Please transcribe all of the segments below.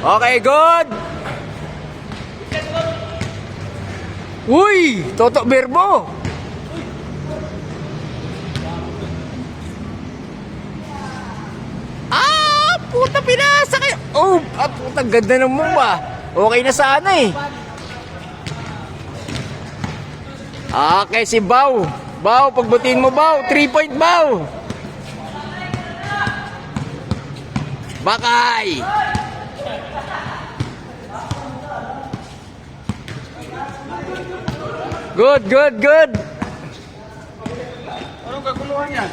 Okay, good. Uy, Toto Berbo. Puta, pinasa kayo. Oh, puta, ganda ng mumba. Okay na sana eh. Okay, si Bao. Bao, pagbutin mo, Bao. 3-point, Bao. Bakay. Good, good, good. Anong kaguluhan yan?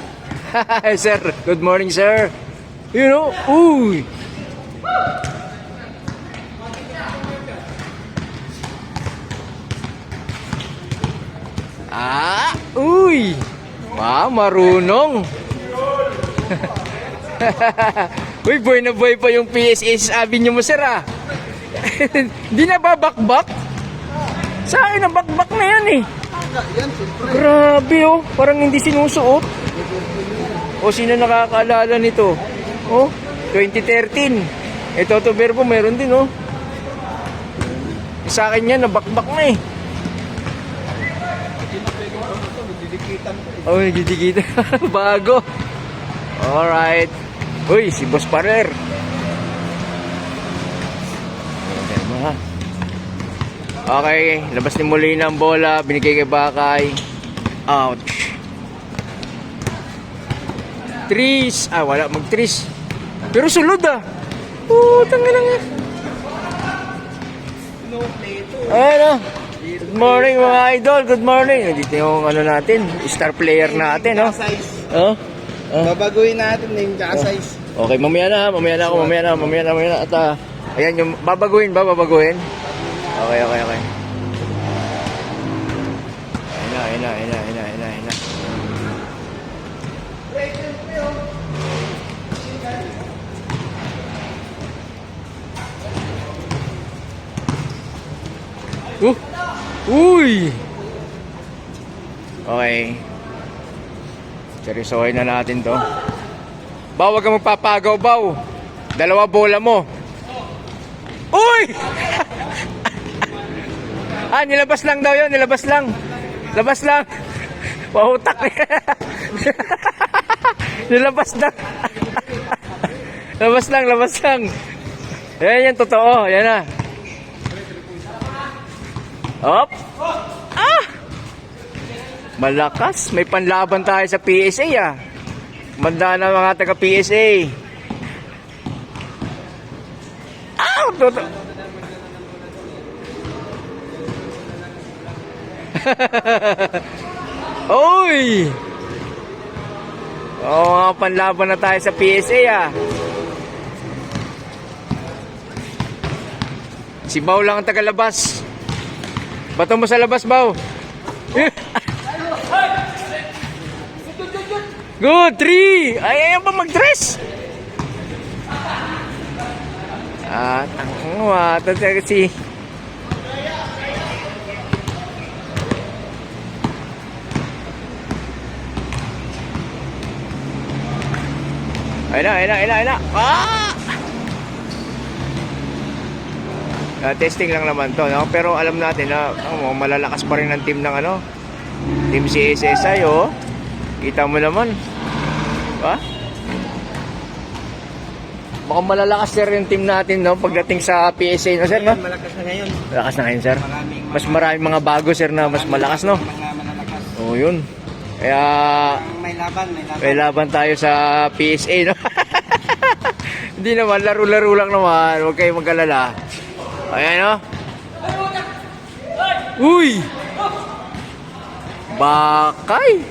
Sir, good morning, sir. You know, uy. Uy. Wow, marunong. Uy, boy na boy pa yung PSA sabi niyo mo, sir, ah. Di na ba bakbak? Sa akin na bakbak na yan eh. Grabe oh, parang hindi sinusuot. O sino nakakaalala nito? Oh, 2013. Ito to Berbo, meron din oh. Sa akin yan, nabakbak na eh. Oh, nagdidikitan. Bago. Alright. Uy, si Boss Parer. Okay, labas ni Molina ang bola, binigay kay Bakay. Ouch. Tris. Wala mag-tris. Pero sulod ah. Tanggal lang yan. Ayan ah. Good morning mga idol. Good morning. Dito yung ano natin, star player natin, no? Babaguhin natin na yung size. Okay, mamaya na. At ayan yung babaguhin. Okay. Ayun na. Uy! Okay. Seryosohin na natin to. Baw, wag kang magpapagaw, Baw. Dalawa bola mo. Uy! Nilabas lang daw yun. Labas lang. Pahutak. Nilabas lang. Labas lang. Yan, totoo. Yan na. Op! Malakas. May panlaban tayo sa PSA ah. Manda na mga taga PSA. Toto. Oy! Mga panlaban na tayo sa PSA ah. Si Bao lang ang tagalabas. Bato mo sa labas, Bao. Good, 3. Ayaw pa mag-dress. Ito si... Ayun na. Testing lang naman to, no? Pero alam natin na malalakas pa rin ang team ng Team CSSI, oh. Kita mo naman. Ba? Baka malalakas sir yung team natin, no? Pagdating sa PSA, no, sir, no? Malakas na ngayon. Malakas na ngayon, sir. Mas maraming mga bago, sir, na mas malakas, no? Oo, yun. Kaya... May laban tayo sa PSA, no? Hindi naman, laro-laro lang naman. Huwag kayong mag-alala. Ayan, no? Uy! Bakay!